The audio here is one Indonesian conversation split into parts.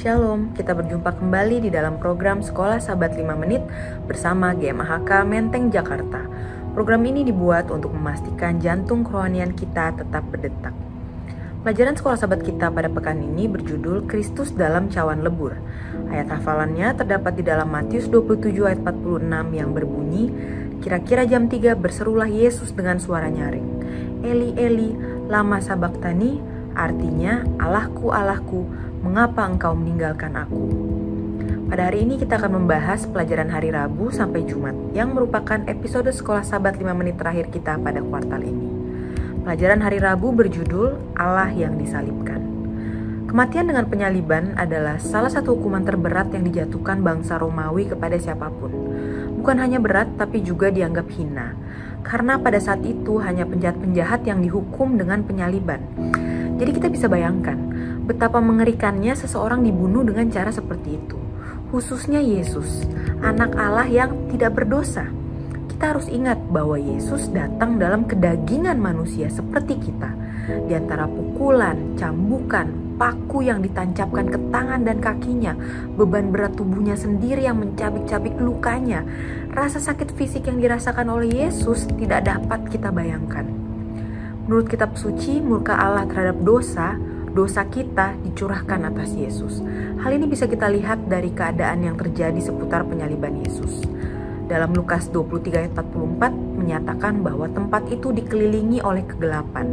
Shalom, kita berjumpa kembali di dalam program Sekolah Sahabat 5 Menit bersama GMAHK Menteng, Jakarta. Program ini dibuat untuk memastikan jantung kerohanian kita tetap berdetak. Pelajaran Sekolah Sahabat kita pada pekan ini berjudul Kristus dalam Cawan Lebur. Ayat hafalannya terdapat di dalam Matius 27 ayat 46 yang berbunyi, kira-kira jam 3 berserulah Yesus dengan suara nyaring, Eli, Eli, lama sabachthani, artinya, Allahku, Allahku, mengapa engkau meninggalkan aku? Pada hari ini kita akan membahas pelajaran hari Rabu sampai Jumat yang merupakan episode Sekolah Sahabat 5 Menit terakhir kita pada kuartal ini. Pelajaran hari Rabu berjudul Allah yang disalibkan. Kematian dengan penyaliban adalah salah satu hukuman terberat yang dijatuhkan bangsa Romawi kepada siapapun. Bukan hanya berat tapi juga dianggap hina. Karena pada saat itu hanya penjahat-penjahat yang dihukum dengan penyaliban. Jadi kita bisa bayangkan betapa mengerikannya seseorang dibunuh dengan cara seperti itu. Khususnya Yesus, anak Allah yang tidak berdosa. Kita harus ingat bahwa Yesus datang dalam kedagingan manusia seperti kita. Di antara pukulan, cambukan, paku yang ditancapkan ke tangan dan kakinya, beban berat tubuhnya sendiri yang mencabik-cabik lukanya, rasa sakit fisik yang dirasakan oleh Yesus tidak dapat kita bayangkan. Menurut kitab suci, murka Allah terhadap dosa kita dicurahkan atas Yesus. Hal ini bisa kita lihat dari keadaan yang terjadi seputar penyaliban Yesus. Dalam Lukas 23 ayat 44 menyatakan bahwa tempat itu dikelilingi oleh kegelapan.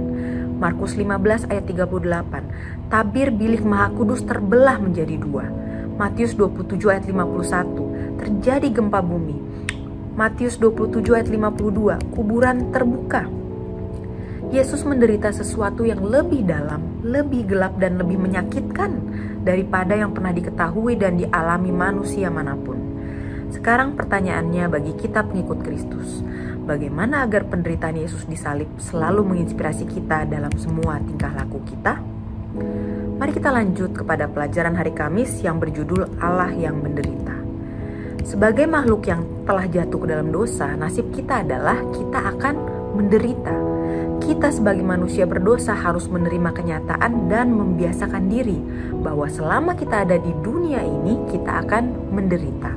Markus 15 ayat 38, tabir bilik Maha Kudus terbelah menjadi dua. Matius 27 ayat 51, terjadi gempa bumi. Matius 27 ayat 52, kuburan terbuka. Yesus menderita sesuatu yang lebih dalam, lebih gelap dan lebih menyakitkan daripada yang pernah diketahui dan dialami manusia manapun. Sekarang pertanyaannya bagi kita pengikut Kristus, bagaimana agar penderitaan Yesus disalib selalu menginspirasi kita dalam semua tingkah laku kita? Mari kita lanjut kepada pelajaran hari Kamis yang berjudul Allah yang menderita. Sebagai makhluk yang telah jatuh ke dalam dosa, nasib kita adalah kita akan menderita. Kita sebagai manusia berdosa harus menerima kenyataan dan membiasakan diri bahwa selama kita ada di dunia ini, kita akan menderita.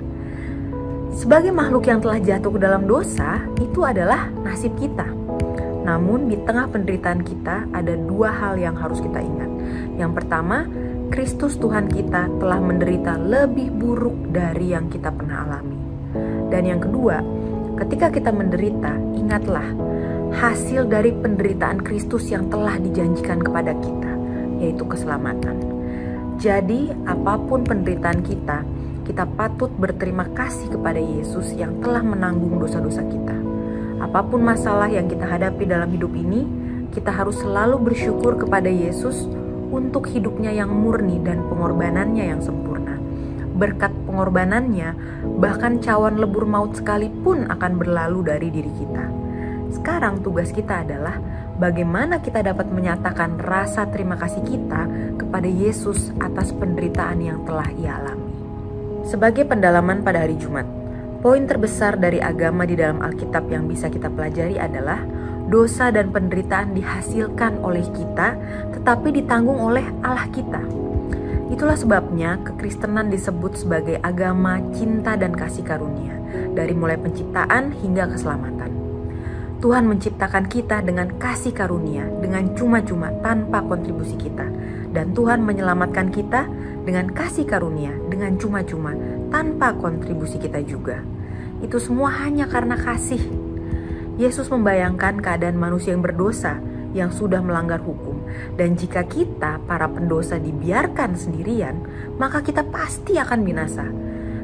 Sebagai makhluk yang telah jatuh ke dalam dosa, itu adalah nasib kita. Namun di tengah penderitaan kita ada dua hal yang harus kita ingat. Yang pertama, Kristus Tuhan kita telah menderita lebih buruk dari yang kita pernah alami. Dan yang kedua, ketika kita menderita, ingatlah hasil dari penderitaan Kristus yang telah dijanjikan kepada kita, yaitu keselamatan. Jadi, apapun penderitaan kita patut berterima kasih kepada Yesus yang telah menanggung dosa-dosa kita. Apapun masalah yang kita hadapi dalam hidup ini, kita harus selalu bersyukur kepada Yesus untuk hidupnya yang murni dan pengorbanannya yang sempurna. Berkat pengorbanannya, bahkan cawan lebur maut sekalipun akan berlalu dari diri kita. Sekarang tugas kita adalah bagaimana kita dapat menyatakan rasa terima kasih kita kepada Yesus atas penderitaan yang telah Ia alami. Sebagai pendalaman pada hari Jumat, poin terbesar dari agama di dalam Alkitab yang bisa kita pelajari adalah dosa dan penderitaan dihasilkan oleh kita, tetapi ditanggung oleh Allah kita. Itulah sebabnya kekristenan disebut sebagai agama cinta dan kasih karunia, dari mulai penciptaan hingga keselamatan. Tuhan menciptakan kita dengan kasih karunia, dengan cuma-cuma tanpa kontribusi kita. Dan Tuhan menyelamatkan kita dengan kasih karunia, dengan cuma-cuma tanpa kontribusi kita juga. Itu semua hanya karena kasih. Yesus membayangkan keadaan manusia yang berdosa, yang sudah melanggar hukum. Dan jika kita, para pendosa, dibiarkan sendirian, maka kita pasti akan binasa.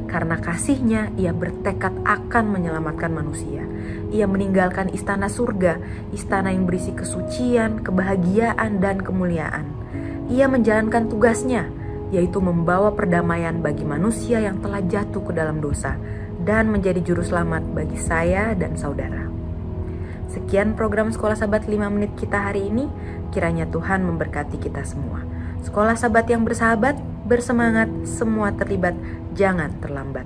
Karena kasihnya, Ia bertekad akan menyelamatkan manusia. Ia meninggalkan istana surga, istana yang berisi kesucian, kebahagiaan, dan kemuliaan. Ia menjalankan tugasnya, yaitu membawa perdamaian bagi manusia yang telah jatuh ke dalam dosa, dan menjadi juru selamat bagi saya dan saudara. Sekian program Sekolah Sahabat 5 Menit kita hari ini, kiranya Tuhan memberkati kita semua. Sekolah Sahabat yang bersahabat, bersemangat, semua terlibat, jangan terlambat.